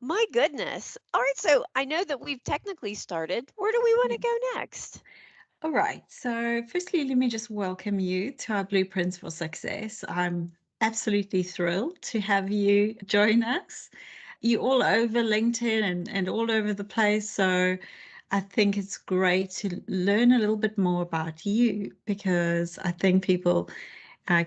My goodness. All right, so I know that we've technically started. Where do we want Yeah. to go next? All right. So, firstly, let me just welcome you to our Blueprints for Success. I'm absolutely thrilled to have you join us. You're all over LinkedIn and all over the place. So, I think it's great to learn a little bit more about you because I think people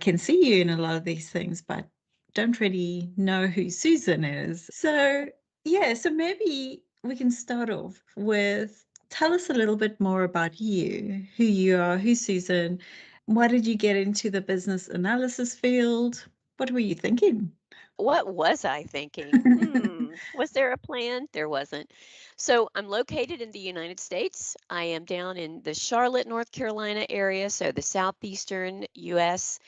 can see you in a lot of these things, but don't really know who Susan is. So, yeah, so maybe we can start off with tell us a little bit more about you, who you are, who's Susan, why did you get into the business analysis field? What were you thinking? What was I thinking? Was there a plan? There wasn't. So I'm located in the United States. I am down in the Charlotte, North Carolina area, so the southeastern US,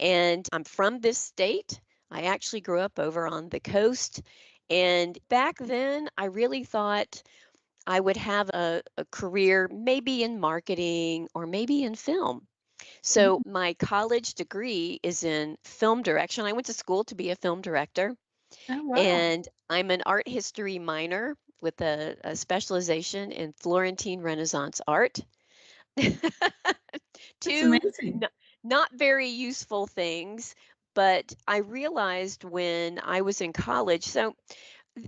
and I'm from this state. I actually grew up over on the coast. And back then, I really thought I would have a career maybe in marketing or maybe in film. So Mm. my college degree is in film direction. I went to school to be a film director, Oh, wow. and I'm an art history minor with a specialization in Florentine Renaissance art. That's Two amazing. not very useful things, but I realized when I was in college. So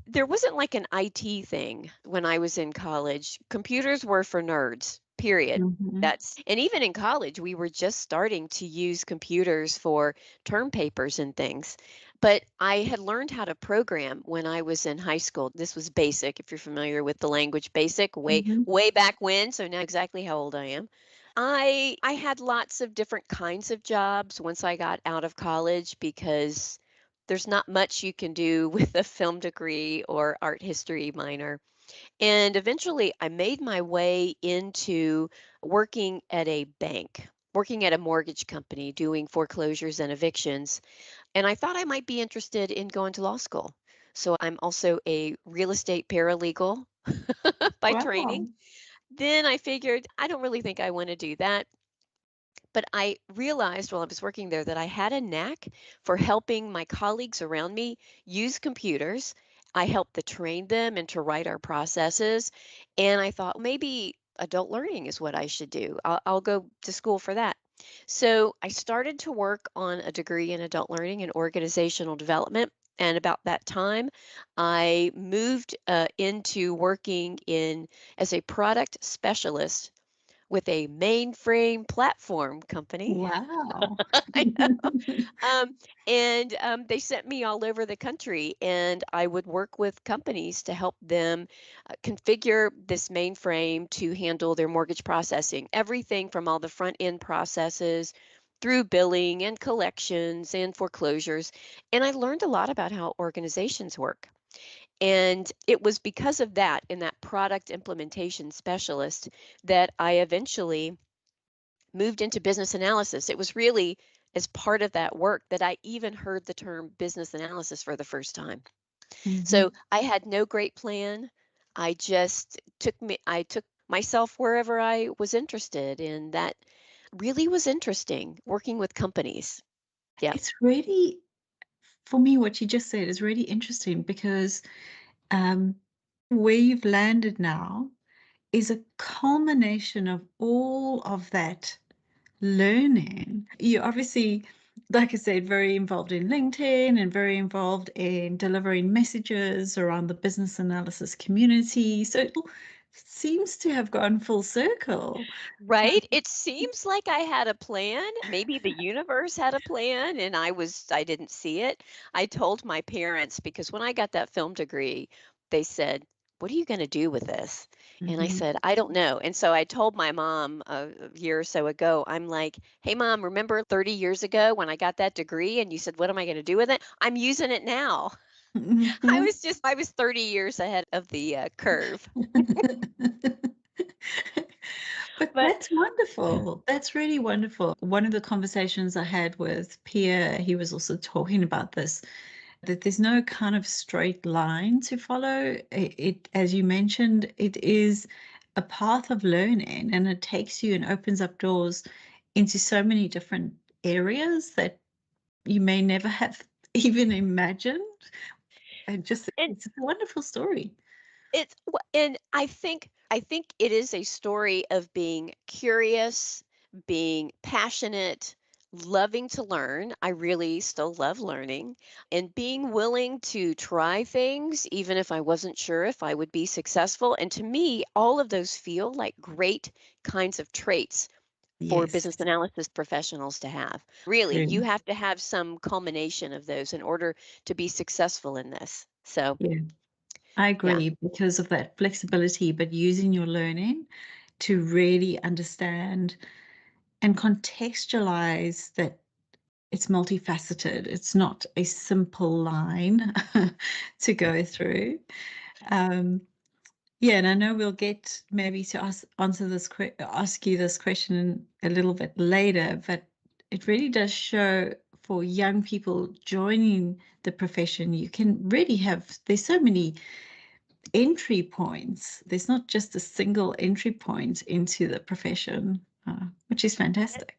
there wasn't like an IT thing when I was in college. Computers were for nerds, period. Hmm. And even in college, we were just starting to use computers for term papers and things. But I had learned how to program when I was in high school. This was basic, if you're familiar with the language basic, Hmm. way back when. So now exactly how old I am. I had lots of different kinds of jobs once I got out of college because there's not much you can do with a film degree or art history minor. And eventually I made my way into working at a bank, working at a mortgage company, doing foreclosures and evictions. And I thought I might be interested in going to law school. So I'm also a real estate paralegal by training. Wow. Then I figured I don't really think I want to do that. But I realized while I was working there that I had a knack for helping my colleagues around me use computers. I helped to train them and to write our processes. And I thought maybe adult learning is what I should do. I'll go to school for that. So I started to work on a degree in adult learning and organizational development. And about that time, I moved into working in as a product specialist with a mainframe platform company. Wow. I know. They sent me all over the country, and I would work with companies to help them configure this mainframe to handle their mortgage processing. Everything from all the front end processes through billing and collections and foreclosures. And I learned a lot about how organizations work. And it was because of that, in that product implementation specialist, that I eventually moved into business analysis. It was really as part of that work that I even heard the term business analysis for the first time. Hmm. So I had no great plan. I took myself wherever I was interested, and that really was interesting working with companies. Yeah. It's really, for me, what you just said is really interesting because um, where you've landed now is a culmination of all of that learning. You obviously, like I said, very involved in LinkedIn and very involved in delivering messages around the business analysis community. So it all seems to have gone full circle. Right? It seems like I had a plan. Maybe the universe had a plan and I didn't see it. I told my parents because when I got that film degree, they said, "What are you going to do with this?" And I Mhm. said, "I don't know." And so I told my mom a year or so ago, I'm like, "Hey mom, remember 30 years ago when I got that degree and you said, 'What am I going to do with it?' I'm using it now." Mhm. I was 30 years ahead of the curve. But But that's wonderful. That's really wonderful. One of the conversations I had with Pierre, he was also talking about this, that there's no kind of straight line to follow. As you mentioned, it is a path of learning and it takes you and opens up doors into so many different areas that you may never have even imagined. And just And it's a wonderful story. and I think it is a story of being curious, being passionate, loving to learn. I really still love learning, and being willing to try things even if I wasn't sure if I would be successful. And to me, all of those feel like great kinds of traits for Yes, business analysis professionals to have. Really, you true. have to have some culmination of those in order to be successful in this. So, Yeah, I yeah. agree because of that flexibility, but using your learning to really understand and contextualize that it's multifaceted. It's not a simple line to go through. Um, yeah, and I know we'll get maybe to ask you this question a little bit later, but it really does show for young people joining the profession, you can really have, there's so many entry points. There's not just a single entry point into the profession, which is fantastic.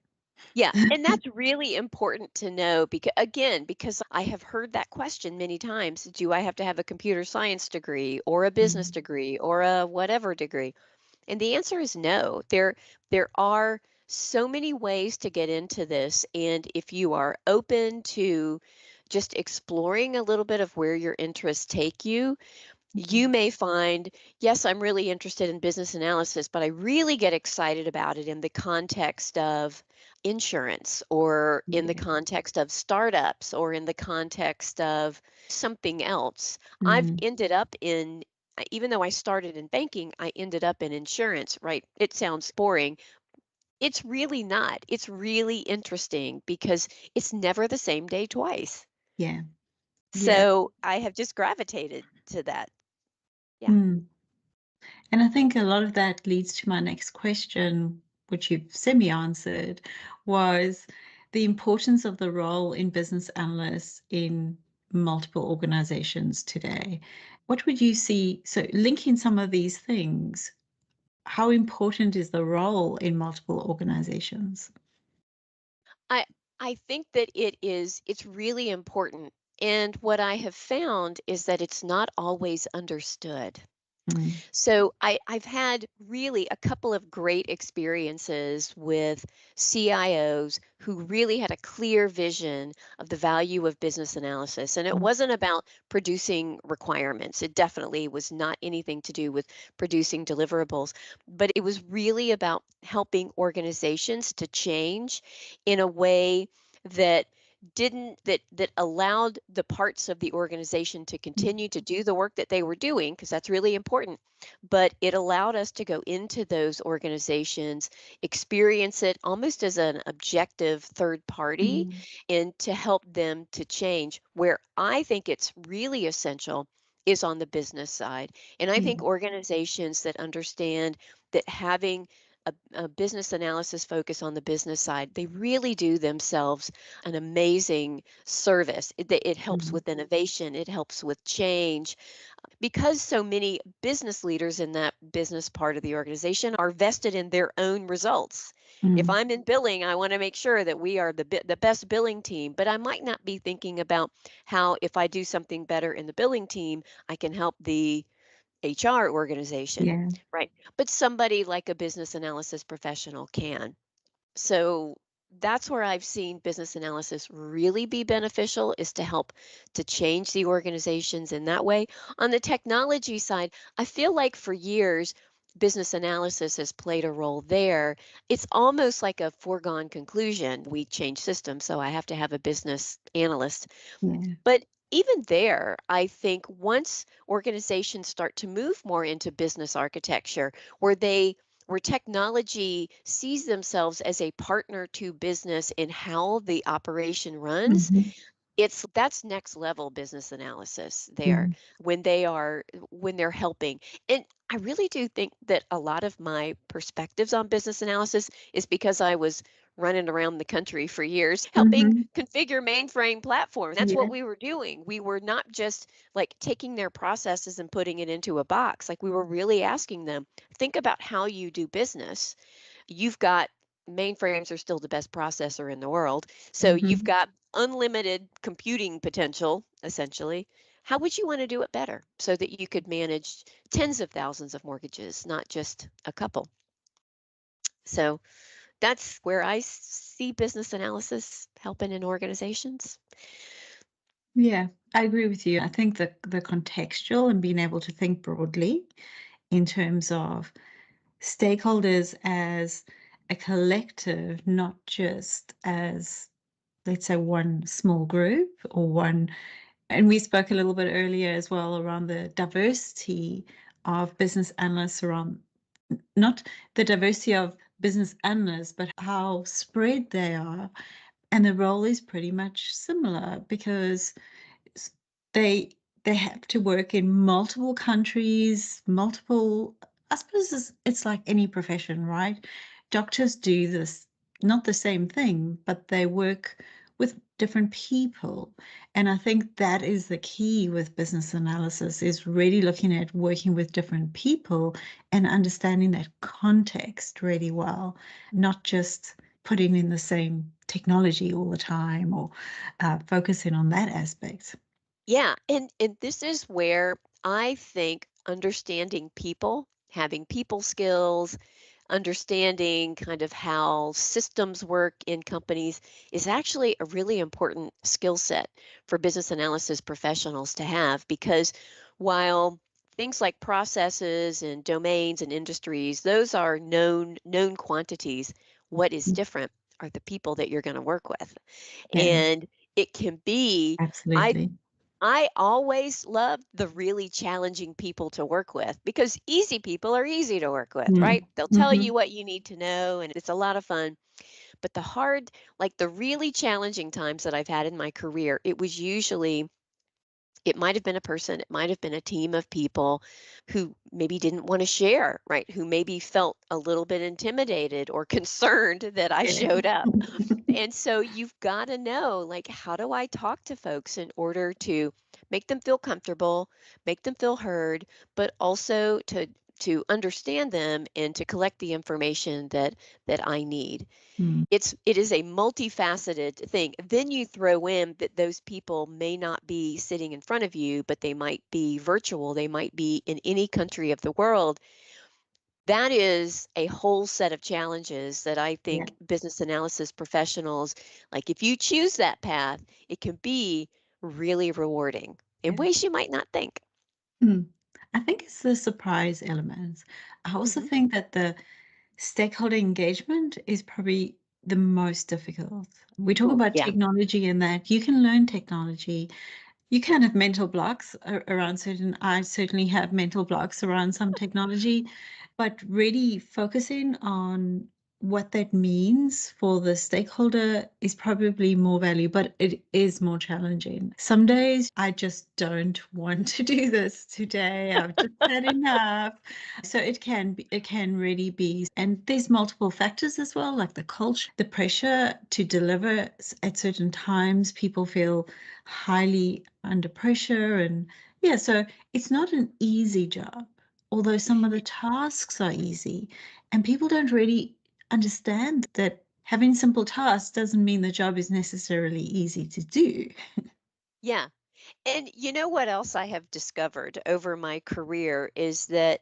Yeah, and that's really important to know because I have heard that question many times. Do I have to have a computer science degree or a business Mm, degree or a whatever degree? And the answer is no. There are so many ways to get into this, and if you are open to just exploring a little bit of where your interests take you, you mm, may find, yes, I'm really interested in business analysis, but I really get excited about it in the context of insurance or in the yeah. context of startups or in the context of something else. I've Mm, ended up in, even though I started in banking, I ended up in insurance, right? It sounds boring. It's really not. It's really interesting because it's never the same day twice. yeah, yeah. So I have just gravitated to that. Yeah. Mm. And I think a lot of that leads to my next question, which you've semi-answered, was the importance of the role in business analysts in multiple organizations today. What would you see? So, linking some of these things, how important is the role in multiple organizations? I I think that it's really important. And what I have found is that it's not always understood. Mm, So I've had really a couple of great experiences with CIOs who really had a clear vision of the value of business analysis. And it mm, wasn't about producing requirements. It definitely was not anything to do with producing deliverables, but it was really about helping organizations to change in a way that that allowed the parts of the organization to mm, continue to do the work that they were doing, because that's really important, but it allowed us to go into those organizations, experience it almost as an objective third party, mm, and to help them to change. Where I think it's really essential is on the business side. And I yeah, think organizations that understand that having a business analysis focus on the business side, they really do themselves an amazing service. It helps mm, with innovation, it helps with change, because so many business leaders in that business part of the organization are vested in their own results. If mm, I'm in billing, I want to make sure that we are the best billing team, but I might not be thinking about how, if I do something better in the billing team, I can help the HR organization, yeah, right? But somebody like a business analysis professional can. So that's where I've seen business analysis really be beneficial, is to help to change the organizations in that way. On the technology side, I feel like for years, business analysis has played a role there. It's almost like a foregone conclusion. We change systems, so I have to have a business analyst. yeah. But even there, I think once organizations start to move more into business architecture, where where technology sees themselves as a partner to business in how the operation runs, Mhm, that's next level business analysis there, mhm, when they're helping. And I really do think that a lot of my perspectives on business analysis is because I was running around the country for years helping mhm, configure mainframe platform. That's what yeah, we were doing. We were not just like taking their processes and putting it into a box. Like, we were really asking them, think about how you do business. You've got Mainframes are still the best processor in the world. So you've mhm, got unlimited computing potential, essentially. how would you want to do it better so that you could manage tens of thousands of mortgages, not just a couple? So that's where I see business analysis helping in organizations. Yeah, I agree with you. I think the contextual and being able to think broadly in terms of stakeholders as a collective, not just as, let's say, one small group or one. And we spoke a little bit earlier as well around the diversity of business analysts around, not the diversity of business analysts, but how spread they are. And the role is pretty much similar because s- they they have to work in multiple countries, multiple. I suppose it's like any profession, right? Doctors do this, not the same thing, but they work with different people. And I think that is the key with business analysis, is really looking at working with different people and understanding that context really well, not just putting in the same technology all the time or focusing on that aspect. Yeah, and this is where I think understanding people, having people skills, understanding kind of how systems work in companies is actually a really important skill set for business analysis professionals to have, because while things like processes and domains and industries, those are known quantities, what is Mm, different are the people that you're going to work with. yeah, And it can be I absolutely. I always love the really challenging people to work with, because easy people are easy to work with, Mm, right? They'll tell you mhm, what you need to know and it's a lot of fun. But the hard, like the really challenging times that I've had in my career, it was usually, it might have been a person, it might have been a team of people who maybe didn't want to share, right? Who maybe felt a little bit intimidated or concerned that I yeah. showed up. And so you've got to know, like, how do I talk to folks in order to make them feel comfortable, make them feel heard, but also to understand them and to collect the information that I need. Mm, It is a multifaceted thing. Then you throw in that those people may not be sitting in front of you, but they might be virtual. They might be in any country of the world. That is a whole set of challenges that I yeah, think business analysis professionals, like if you choose that path, it can be really rewarding in yeah. ways you might not think. Mm. I think it's the surprise element. I also Hmm. think that the stakeholder engagement is probably the most difficult. We talk Ooh, about yeah. technology and that you can learn technology. You can have mental blocks around certain. I certainly have mental blocks around some technology, but really focusing on what that means for the stakeholder is probably more value, but it is more challenging. Some days I just don't want to do this today. I've just had enough. So it can really be, and there's multiple factors as well, like the culture, the pressure to deliver at certain times. People feel highly under pressure, and yeah, so it's not an easy job, although some of the tasks are easy, and people don't really understand that having simple tasks doesn't mean the job is necessarily easy to do. Yeah. And you know what else I have discovered over my career is that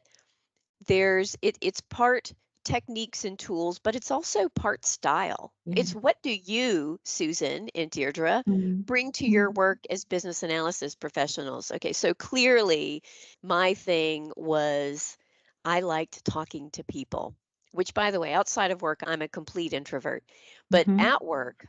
it's part techniques and tools, but it's also part style. Yeah. It's what do you, Susan and Deirdre, Mm, bring to your mm, work as business analysis professionals? Okay, so clearly my thing was I liked talking to people, which by the way, outside of work, I'm a complete introvert. But mhm, at work,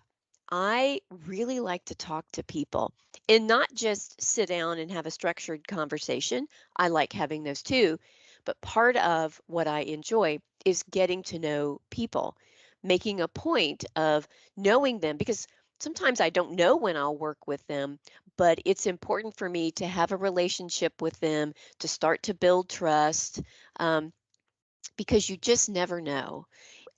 I really like to talk to people and not just sit down and have a structured conversation. I like having those too, but part of what I enjoy is getting to know people, making a point of knowing them, because sometimes I don't know when I'll work with them, but it's important for me to have a relationship with them, to start to build trust, um, because you just never know.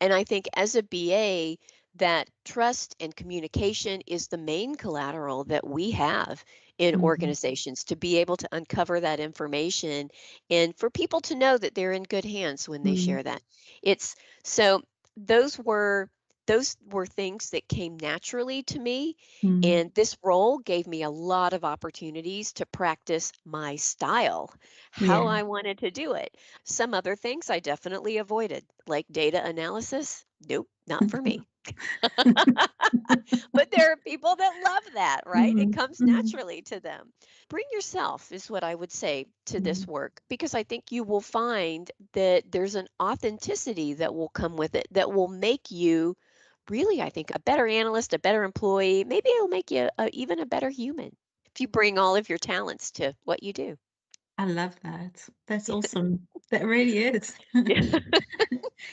And I think as a BA, that trust and communication is the main collateral that we have in mhm, organizations, to be able to uncover that information and for people to know that they're in good hands when they mm, share that. It's so those were those were things that came naturally to me. Mm. And this role gave me a lot of opportunities to practice my style, how Yeah. I wanted to do it. Some other things I definitely avoided, like data analysis. Nope, not for me. But there are people that love that, right? It Mhm, comes mhm, naturally to them. Bring yourself, is what I would say to this mhm. work, because I think you will find that there's an authenticity that will come with it that will make you really, I think, a better analyst, a better employee. Maybe it'll make you even a better human if you bring all of your talents to what you do. I love that. That's awesome. That really is. Yeah.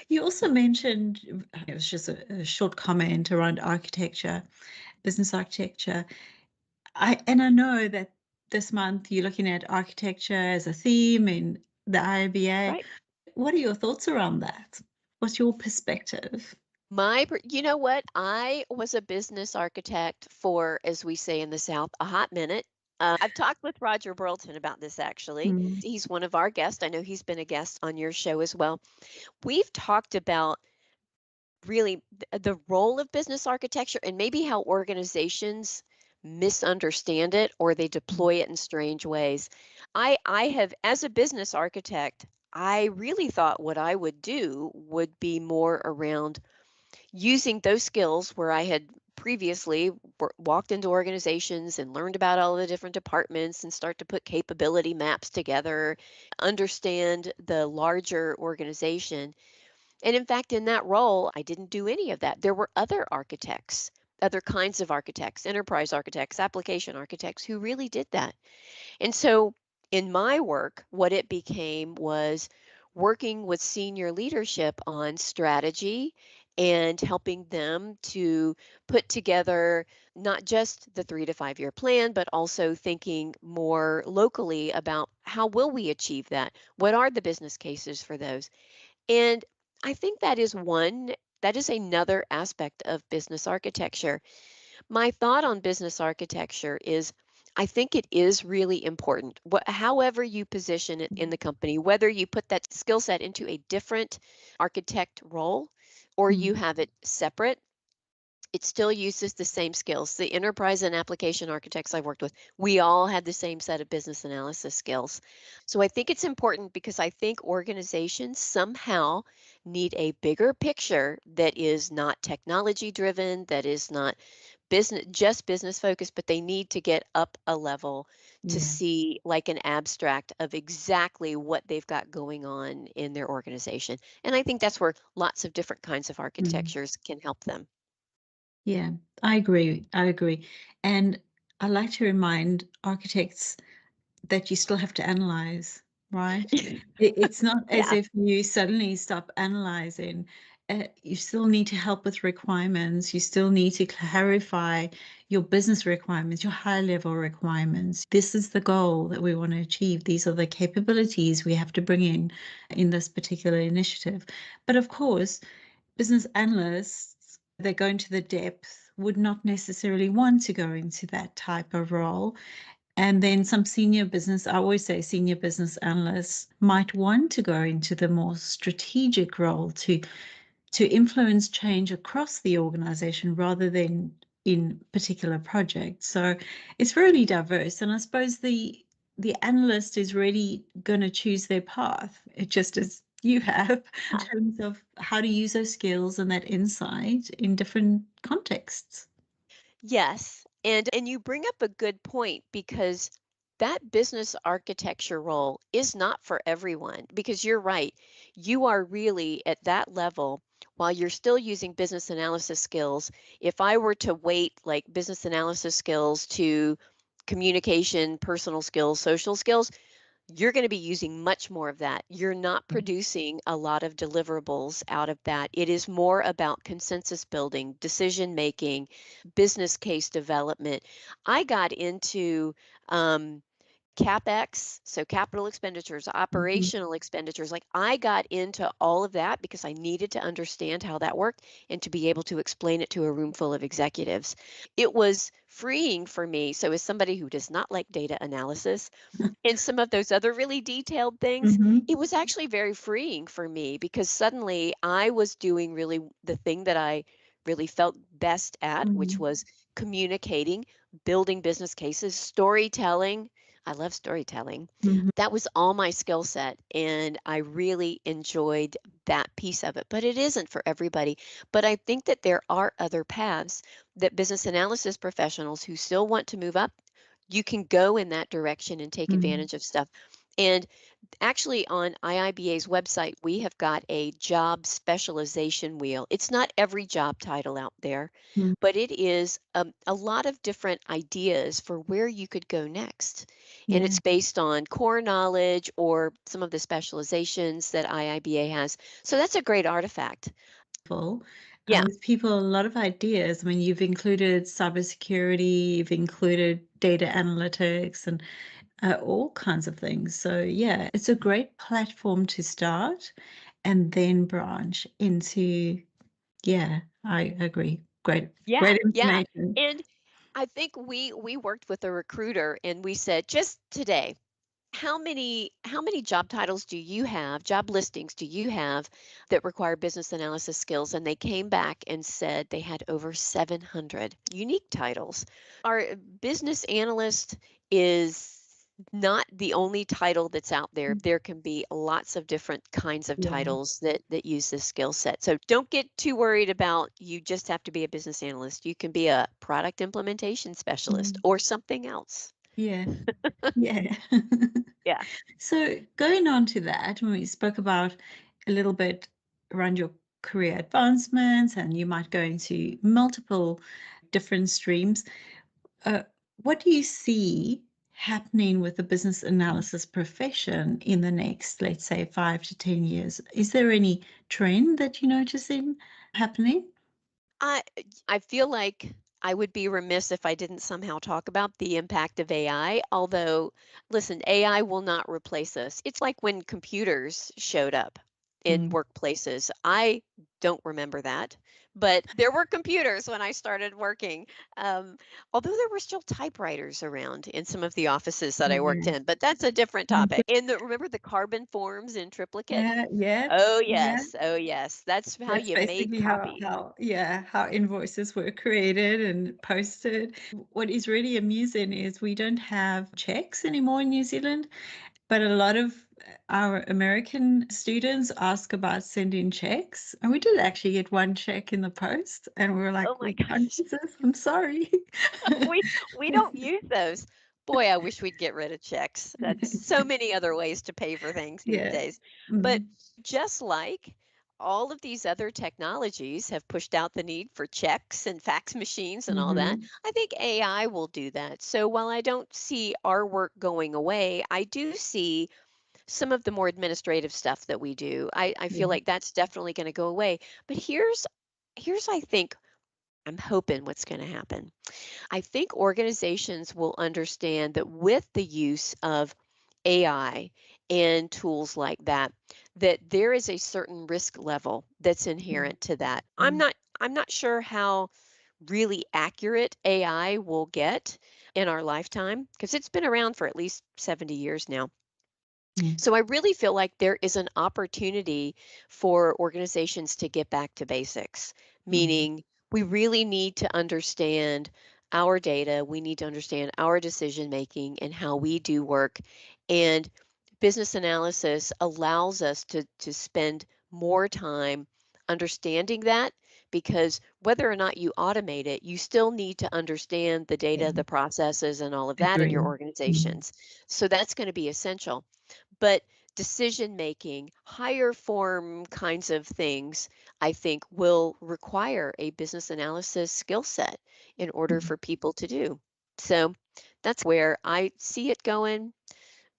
You also mentioned, it was just a short comment around architecture, business architecture. I know that this month you're looking at architecture as a theme in the IIBA. Right. What are your thoughts around that? What's your perspective? You know what? I was a business architect for, as we say in the South, a hot minute. I've talked with Roger Burlton about this actually. Mm, He's one of our guests. I know he's been a guest on your show as well. We've talked about really the role of business architecture and maybe how organizations misunderstand it or they mm, deploy it in strange ways. I have, as a business architect, I really thought what I would do would be more around using those skills where I had previously walked into organizations and learned about all the different departments and start to put capability maps together, understand the larger organization. And in fact, in that role, I didn't do any of that. There were other architects, other kinds of architects, enterprise architects, application architects who really did that. And so in my work, what it became was working with senior leadership on strategy and helping them to put together not just the 3 to 5 year plan, but also thinking more locally about how will we achieve that? What are the business cases for those? And I think that is another aspect of business architecture. My thought on business architecture is I think it is really important. However, you position it in mm, the company, whether you put that skill set into a different architect role or you mm. have it separate, it still uses the same skills. The enterprise and application architects I worked with, we all had the same set of business analysis skills. So I think it's important because I think organizations somehow need a bigger picture that is not technology driven, that is not business focused, but they need to get up a level to Yeah. see like an abstract of exactly what they've got going on in their organization. And I think that's where lots of different kinds of Mm. architectures can help them. Yeah, I agree. I agree. And I like to remind architects that you still have to analyze, right? It's not as Yeah. if you suddenly stop analyzing. You still need to help with requirements. You still need to clarify your business requirements, your high level requirements. This is the goal that we want to achieve. These are the capabilities we have to bring in this particular initiative. But of course, business analysts that go into the depth would not necessarily want to go into that type of role. And then some senior business, I always say senior business analysts might want to go into the more strategic role to influence change across the organization rather than in particular projects. So it's really diverse. And I suppose the analyst is really going to choose their path, it just as you have, in terms of how to use those skills and that insight in different contexts. Yes, and you bring up a good point because that business architecture role is not for everyone because you're right. You are really at that level while you're still using business analysis skills. If I were to weight like business analysis skills to communication, personal skills, social skills, you're going to be using much more of that. You're not producing a lot of deliverables out of that. It is more about consensus building, decision making, business case development. I got into um, CapEx, so capital expenditures, Mhm. operational expenditures. Like I got into all of that because I needed to understand how that worked and to be able to explain it to a room full of executives. It was freeing for me. So, as somebody who does not like data analysis, and some of those other really detailed things, Mhm. it was actually very freeing for me because suddenly I was doing really the thing that I really felt best at, which Mhm. was communicating, building business cases, storytelling. I love storytelling. Mhm. That was all my skill set, and I really enjoyed that piece of it. But it isn't for everybody. But I think that there are other paths that business analysis professionals who still want to move up, you can go in that direction and take Mhm. advantage of stuff. And actually, on IIBA's website, we have got a job specialization wheel. It's not every job title out there, Mhm. but it is a lot of different ideas for where you could go next. And Yeah. it's based on core knowledge or some of the specializations that IIBA has. So that's a great artifact. Full. Yeah. With people, a lot of ideas. I mean, you've included cybersecurity, you've included data analytics, and all kinds of things. So, yeah, it's a great platform to start and then branch into. Yeah, I agree. Great, Yeah. great Yeah. information. And I think we worked with a recruiter and we said just today, how many job titles do you have, job listings do you have that require business analysis skills? And they came back and said they had over 700 unique titles. Our business analyst is not the only title that's out there. There can be lots of different kinds of Yeah. titles that use this skill set. So don't get too worried about you just have to be a business analyst. You can be a product implementation specialist Mm. or something else. Yeah. Yeah. Yeah. So going on to that, when we spoke about a little bit around your career advancements and you might go into multiple different streams, uh, what do you see happening with the business analysis profession in the next, let's say, 5 to 10 years? Is there any trend that you're noticing happening? I I feel like I would be remiss if I didn't somehow talk about the impact of AI. Although, listen, AI will not replace us. It's like when computers showed up in Mm. workplaces. I don't remember that, but there were computers when I started working. Um, Although there were still typewriters around in some of the offices that I worked Yeah. in, but that's a different Mhm. topic. And remember the carbon forms in triplicate? Yeah. Oh Yeah. yes, oh yes. That's how That's you made basically how copy. how yeah, how invoices were created and posted. What is really amusing is we don't have checks anymore in New Zealand, but a lot of our American students ask about sending checks. And we did actually get one check in the post, and we were Oh like, my "We can't gosh. use this. I'm sorry." We don't use those. Boy, I wish we'd get rid of checks. That's so many other ways to pay for things these Yeah. days. But Mhm. just like all of these other technologies have pushed out the need for checks and fax machines and all that, Mhm. I think AI will do that. So while I don't see our work going away, I do see some of the more administrative stuff that we do. I feel Yeah. like that's definitely going to go away. But here's I think I'm hoping what's going to happen. I think organizations will understand that with the use of AI and tools like that, that there is a certain risk level that's inherent to that. Mhm. I'm not sure how really accurate AI will get in our lifetime because it's been around for at least 70 years now. Mhm. So I really feel like there is an opportunity for organizations to get back to basics, Mhm. meaning we really need to understand our data, we need to understand our decision making and how we do work. And business analysis allows us to spend more time understanding that because whether or not you automate it, you still need to understand the data, Yeah. the processes, and all of that in your Agree. Mhm. organizations. So that's going to be essential. But decision making, higher form kinds of things, I think will require a business analysis skill set in order Mhm. for people to do. So that's where I see it going,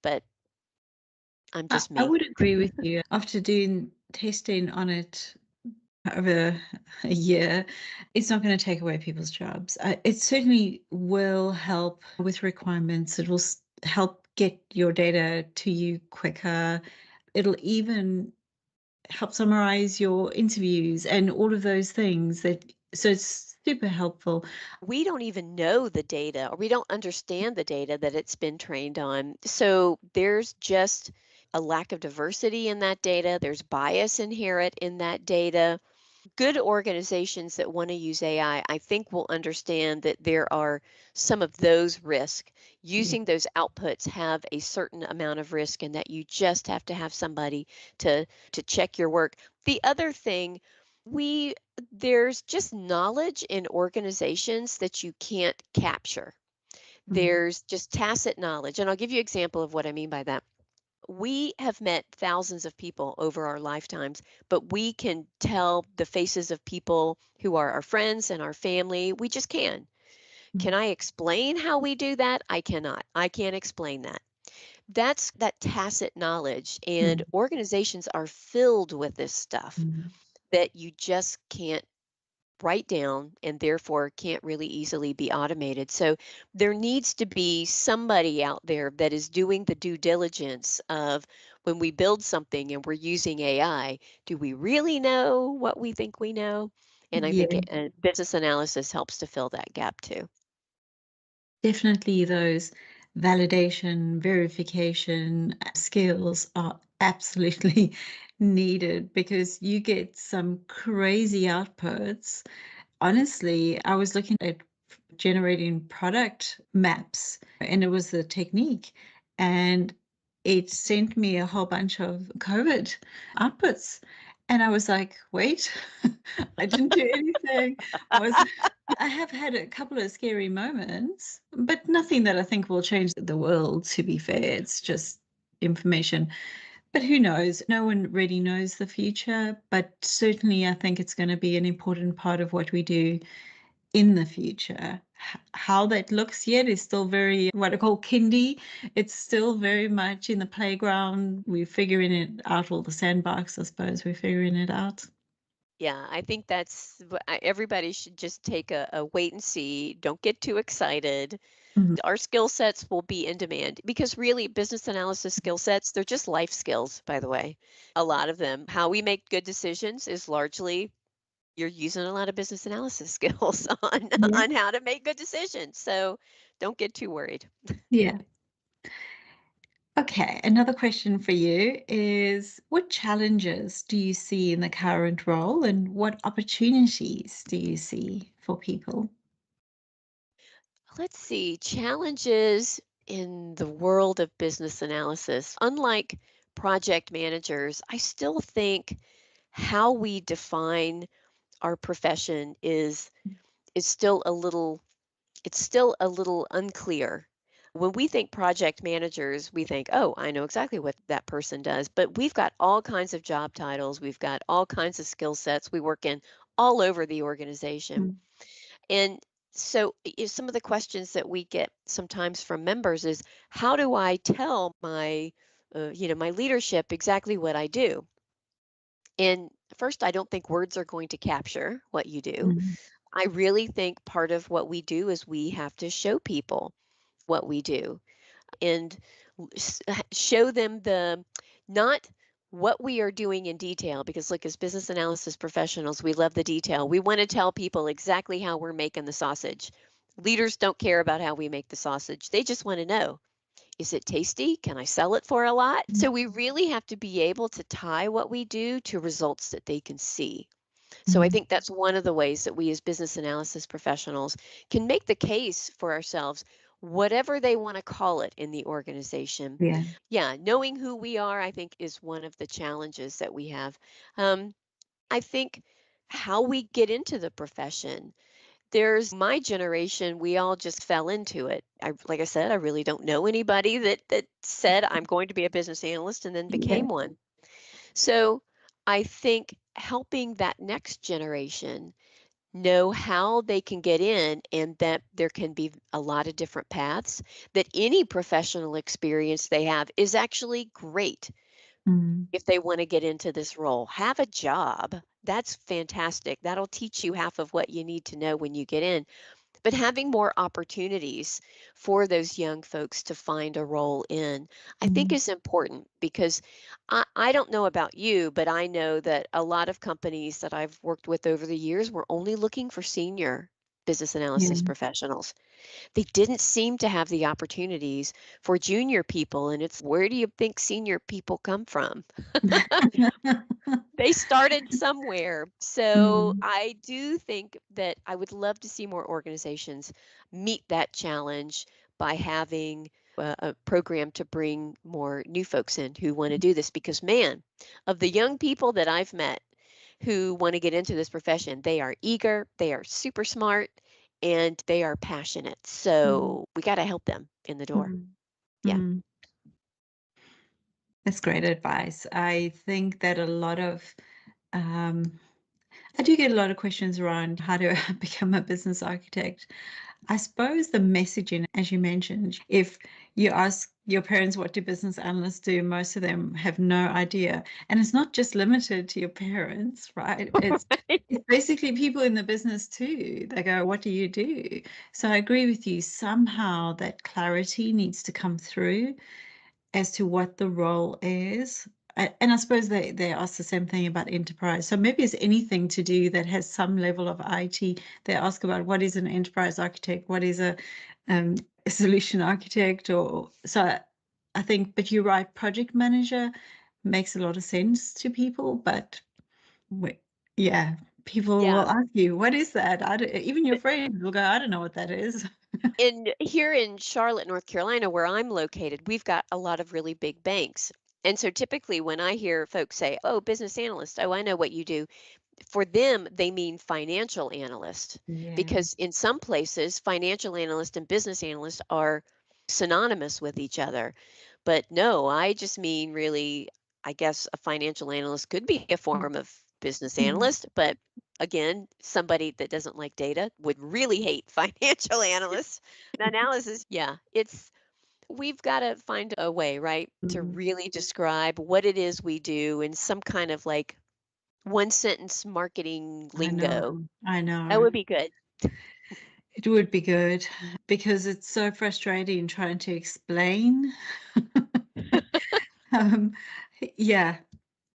but I'm just I me. would agree with you. After doing testing on it over a year, it's not going to take away people's jobs. It certainly will help with requirements. It will help get your data to you quicker. It'll even help summarize your interviews and all of those things that so it's super helpful. We don't even know the data or we don't understand the data that it's been trained on. So there's just a lack of diversity in that data. There's bias inherent in that data. Good organizations that want to use AI, I think will understand that there are some of those risks. Yeah. Using those outputs have a certain amount of risk and that you just have to have somebody to check your work. The other thing, we there's just knowledge in organizations that you can't capture. Mm. There's just tacit knowledge. And I'll give you an example of what I mean by that. We have met thousands of people over our lifetimes, but we can tell the faces of people who are our friends and our family. We just can. Mm. Can I explain how we do that? I cannot. I can't explain that. That's that tacit knowledge. And Mm. organizations are filled with this stuff Mm. that you just can't write down and therefore can't really easily be automated. So there needs to be somebody out there that is doing the due diligence of when we build something and we're using AI, do we really know what we think we know? And I think Yeah. business analysis helps to fill that gap too. Definitely those validation, verification skills are absolutely needed because you get some crazy outputs. Honestly, I was looking at generating product maps, and it was the technique, and it sent me a whole bunch of COVID outputs. And I was like, wait, I didn't do anything. I was I have had a couple of scary moments, but nothing that I think will change the world, to be fair. It's just information. But who knows? No one really knows the future, but certainly I think it's going to be an important part of what we do in the future. How that looks yet is still very, what I call kindy. It's still very much in the playground. We're figuring it out, all the sandbox, I suppose. We're figuring it out. Yeah, I think everybody should just take a wait and see. Don't get too excited. Mhm. Our skill sets will be in demand because really business analysis skill sets, they're just life skills, by the way. A lot of them. How we make good decisions is largely you're using a lot of business analysis skills on Yeah. on how to make good decisions. So don't get too worried. Yeah. Okay, another question for you is what challenges do you see in the current role and what opportunities do you see for people? Let's see, challenges in the world of business analysis. Unlike project managers, I still think how we define our profession is still a little it's still a little unclear. When we think project managers, we think, oh, I know exactly what that person does. But we've got all kinds of job titles, we've got all kinds of skill sets we work in all over the organization. Mm. And so, some of the questions that we get sometimes from members is, how do I tell my leadership exactly what I do? And first, I don't think words are going to capture what you do. Mm. I really think part of what we do is we have to show people what we do and show them not what we are doing in detail because look, as business analysis professionals, we love the detail. We want to tell people exactly how we're making the sausage. Leaders don't care about how we make the sausage. They just want to know, is it tasty? Can I sell it for a lot? So we really have to be able to tie what we do to results that they can see. So I Mm. think that's one of the ways that we as business analysis professionals can make the case for ourselves, whatever they want to call it in the organization. Yeah. Yeah, knowing who we are, I think, is one of the challenges that we have. Um, I think how we get into the profession. There's my generation, we all just fell into it. Like I said, I really don't know anybody that said I'm going to be a business analyst and then Yeah. became one. So I think helping that next generation know how they can get in and that there can be a lot of different paths, that any professional experience they have is actually great Mm. if they want to get into this role. Have a job. That's fantastic. That'll teach you half of what you need to know when you get in. But having more opportunities for those young folks to find a role in, I think Mm. is important because I don't know about you, but I know that a lot of companies that I've worked with over the years were only looking for senior. business analysis Yeah. professionals. They didn't seem to have the opportunities for junior people, and it's where do you think senior people come from? They started somewhere. So Mm, I do think that I would love to see more organizations meet that challenge by having a program to bring more new folks in who want to do this. Because, man, of the young people that I've met who want to get into this profession, they are eager, they are super smart, and they are passionate. mm, So we got to help them in the door. mm, Yeah. mm. That's great advice. I think that a lot of um, I do get a lot of questions around how to become a business architect. I suppose the messaging, as you mentioned, if you ask your parents what do business analysts do, most of them have no idea. And it's not just limited to your parents, right? It's basically people in the business too. They go, "What do you do?" So I agree with you. Somehow that clarity needs to come through as to what the role is. And I suppose they ask the same thing about enterprise. So maybe it's anything to do that has some level of IT. They ask about what is an enterprise architect, what is a solution architect, or so. I think, but you're right. Project manager makes a lot of sense to people, but we, yeah, people Yeah. will ask you, "What is that?" Even your friends will go, "I don't know what that is." Here in Charlotte, North Carolina, where I'm located, we've got a lot of really big banks. And so typically when I hear folks say, "Oh, business analyst, oh, I know what you do." For them, they mean financial analyst Yeah. because in some places, financial analyst and business analyst are synonymous with each other. But no, I just mean really, I guess a financial analyst could be a form of business Mm, analyst, but again, somebody that doesn't like data would really hate financial analysts. The analysis, yeah, we've got to find a way, right, to mm. really describe what it is we do in some kind of like one sentence marketing I know. lingo. I That know. would be good. It would be good because it's so frustrating trying to explain. Um, yeah,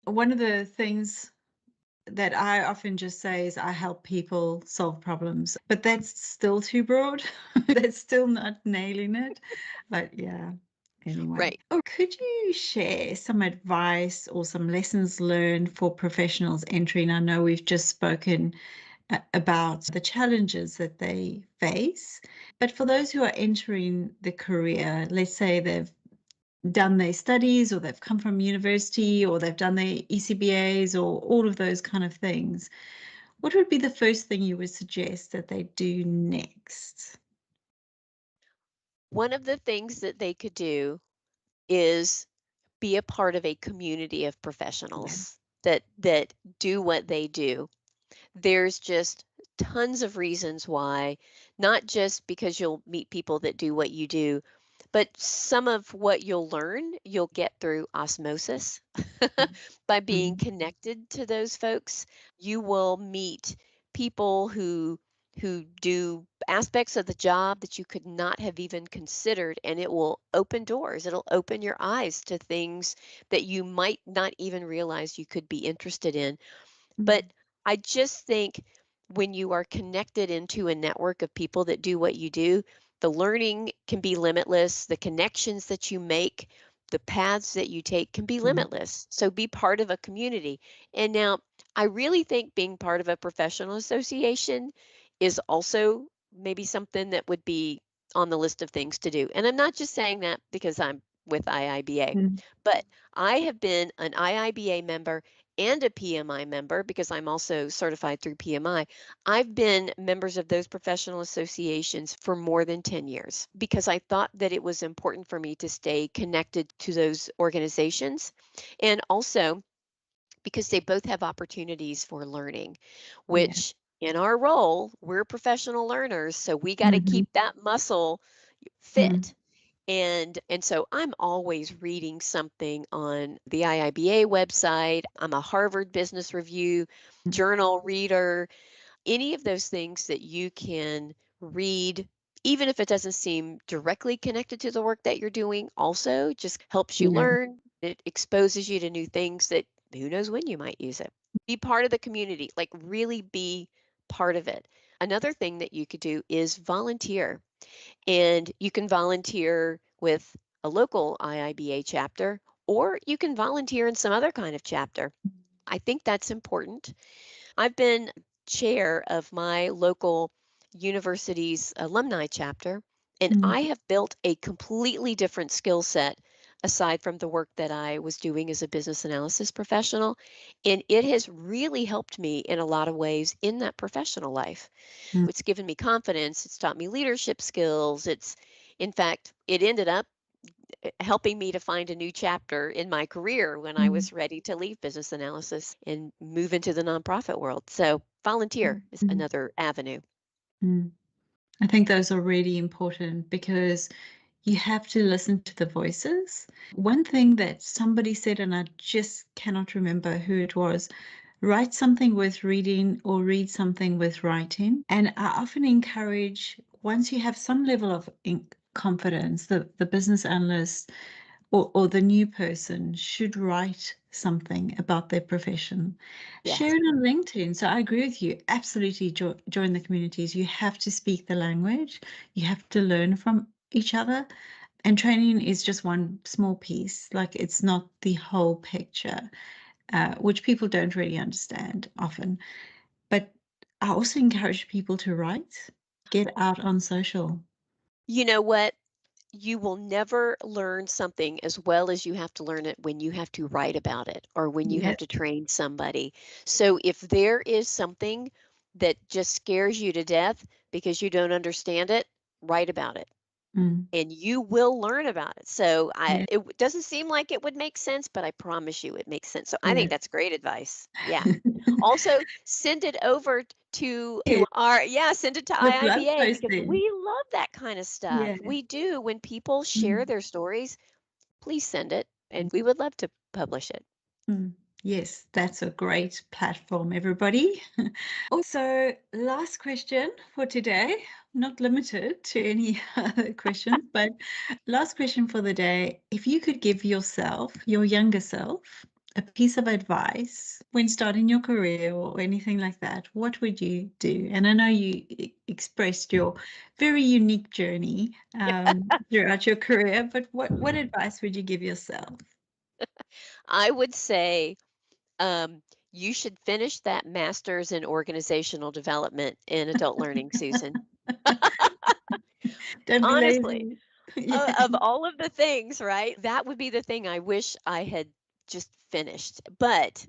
one of the things that I often just say is I help people solve problems, but that's still too broad. That's still not nailing it. But yeah, anyway. Right. Or could you share some advice or some lessons learned for professionals entering? I know we've just spoken about the challenges that they face. But for those who are entering the career, let's say they've done their studies or they've come from university or they've done their ECBAs or all of those kind of things, what would be the first thing you would suggest that they do next? One of the things that they could do is be a part of a community of Yeah. professionals that do what they do. There's just tons of reasons why, not just because you'll meet people that do what you do, but some of what you'll get through osmosis by being Mhm. connected to those folks. You will meet people who do aspects of the job that you could not have even considered, and it will open doors. It'll open your eyes to things that you might not even realize you could be interested in. But Mhm. I just think when you are connected into a network of people that do what you do, the learning can be limitless. The connections that you make, the paths that you take can be Yeah. limitless. So be part of a community. And now I really think being part of a professional association is also maybe something that would be on the list of things to do. And I'm not just saying that because I'm with IIBA, Mhm. but I have been an IIBA member and a PMI member because I'm also certified through PMI. I've been members of those professional associations for more than 10 years because I thought that it was important for me to stay connected to those organizations. And also because they both have opportunities for learning, Yeah. which in our role, we're professional learners. So we got to Mhm. keep that muscle Mhm. fit. And so I'm always reading something on the IIBA website. I'm a Harvard Business Review journal reader. Any of those things that you can read, even if it doesn't seem directly connected to the work that you're doing, also just helps you Yeah. learn. It exposes you to new things that who knows when you might use it. Be part of the community, like really be part of it. Another thing that you could do is volunteer. And you can volunteer with a local IIBA chapter, or you can volunteer in some other kind of chapter. I think that's important. I've been chair of my local university's alumni chapter, and Mm, I have built a completely different skill set aside from the work that I was doing as a business analysis professional. And it has really helped me in a lot of ways in that professional life. mm, It's given me confidence. It's taught me leadership skills. In fact, it ended up helping me to find a new chapter in my career when I mm, was ready to leave business analysis and move into the nonprofit world. So, mm, volunteer is mm, another avenue. mm. I think those are really important because you have to listen to the voices. One thing that somebody said, and I just cannot remember who it was, write something worth reading or read something worth writing. And I often encourage, once you have some level of confidence, the business analyst or the new person should write something about their profession. Share Yes. it on LinkedIn. So I agree with you. Absolutely join the communities. You have to speak the language. You have to learn from each other. And training is just one small piece. Like it's not the whole picture, which people don't really understand often. But I also encourage people to write, get out on social. You know what? You will never learn something as well as you have to learn it when you have to write about it or when you Yeah. have to train somebody. So, if there is something that just scares you to death because you don't understand it, write about it. Mm, And you will learn about it. So yeah. doesn't seem like it would make sense, but I promise you it makes sense. So I Yeah. think that's great advice. Yeah. Also, send it over Yeah. to our yeah, send it to The blog IIBA because posting. we love that kind of Yeah. stuff. We do. When people share Mm, their stories, please send it and we would love to publish it. mm. Yes, that's a great platform, everybody. Also, last question for today, not limited to any other questions, but last question for the day. If you could give yourself, your younger self, a piece of advice when starting your career or anything like that, what would you do? And I know you expressed your very unique journey throughout your career, but what advice would you give yourself? I would say you should finish that master's in organizational development in adult learning, Susan. Don't be Honestly, lazy. Yeah. of all of the things, right? That would be the thing I wish I had just finished. But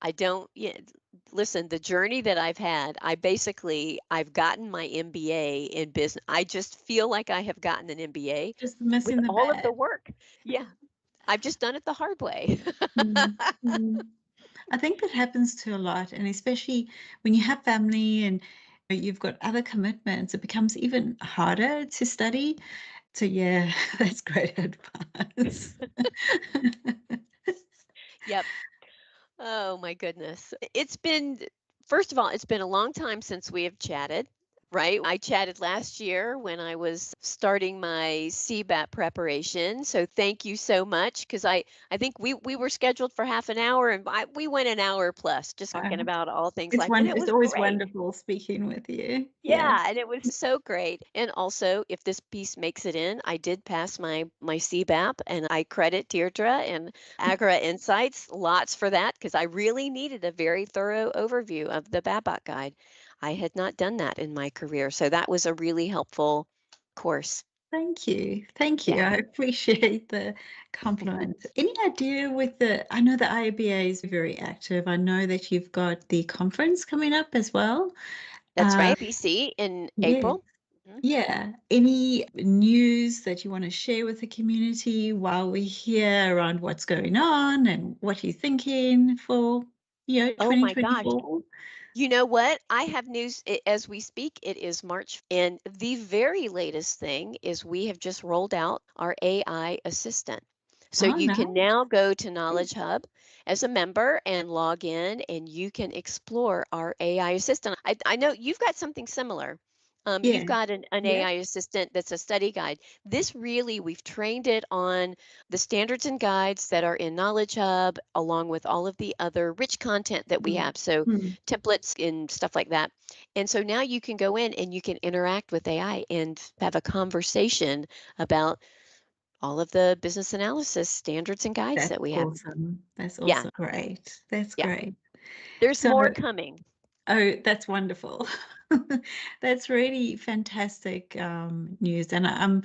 I don't yeah, listen, the journey that I've had, I've gotten my MBA in business. I just feel like I have gotten an MBA Just with missing the all of the bad. work. Yeah, I've just done it the hard way. Mm, mm. I think that happens to a lot, and especially when you have family and you've got other commitments, it becomes even harder to study. So yeah, that's great advice. Yep. Oh my goodness. First of all, it's been a long time since we have chatted, right? I chatted last year when I was starting my CBAP preparation. So thank you so much because I think we were scheduled for half an hour and we went an hour plus just talking about all things life and it It's was always great. wonderful speaking with you. Yeah. Yeah, and it was so great. And also, if this piece makes it in, I did pass my CBAP, and I credit Deirdre and Agora Insights lots for that because I really needed a very thorough overview of the BABAC guide. I had not done that in my career, so that was a really helpful course. Thank you. Thank you. Yeah, I appreciate the compliment. Any idea with I know the IIBA is very active. I know that you've got the conference coming up as well. that's Uh, right. BC in yeah. April. Mhm. Yeah. Any news that you want to share with the community while we're here around what's going on and what you're thinking for, Oh my gosh. 2024? You know what? I have news as we speak. It is March. And the very latest thing is we have just rolled out our AI assistant. So Oh, you can nice. now go to Knowledge Hub as a member and log in, and you can explore our AI assistant. I know you've got something similar. You've Yeah. got an Yeah. AI assistant that's a study guide. This really, we've trained it on the standards and guides that are in Knowledge Hub, along with all of the other rich content that we Mm. have. So, Mm. templates and stuff like that. And so now you can go in and you can interact with AI and have a conversation about all of the business analysis standards and guides That's that we have. awesome. That's Yeah, also great. That's yeah. great. There's So, more coming. oh, that's wonderful. That's really fantastic news. And I'm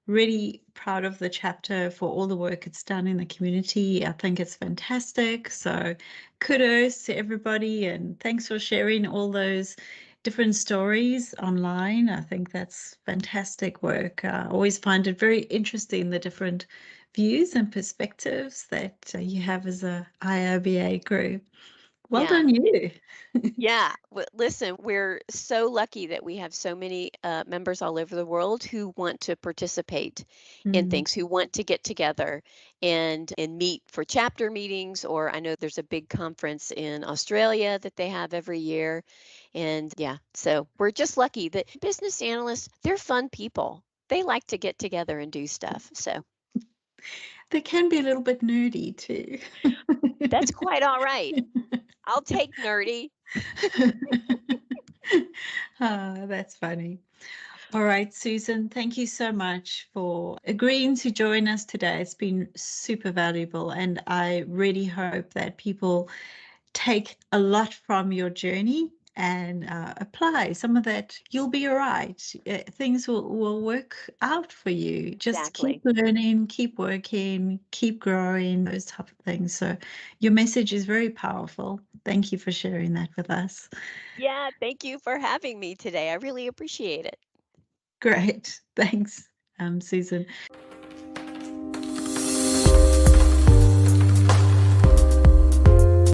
really proud of the chapter for all the work it's done in the community. I think it's fantastic. So kudos to everybody and thanks for sharing all those different stories online. I think that's fantastic work. I always find it very interesting, the different views and perspectives that you have as a IIBA group. Well Yeah. done, you. Yeah, listen, we're so lucky that we have so many members all over the world who want to participate in Mm. things, who want to get together and meet for chapter meetings. Or I know there's a big conference in Australia that they have every year, and yeah, so we're just lucky that business analysts, they're fun people. They like to get together and do stuff. So They can be a little bit nerdy too. that's quite all right. I'll take nerdy. Ah, that's funny. All right, Susan, thank you so much for agreeing to join us today. It's been super valuable, and I really hope that people take a lot from your journey and apply some of that. You'll be all right. Things will work out for you. Just keep Exactly. learning, keep working, keep growing, those type of things. So your message is very powerful. Thank you for sharing that with us. Yeah, thank you for having me today. I really appreciate it. Great. Thanks, Susan.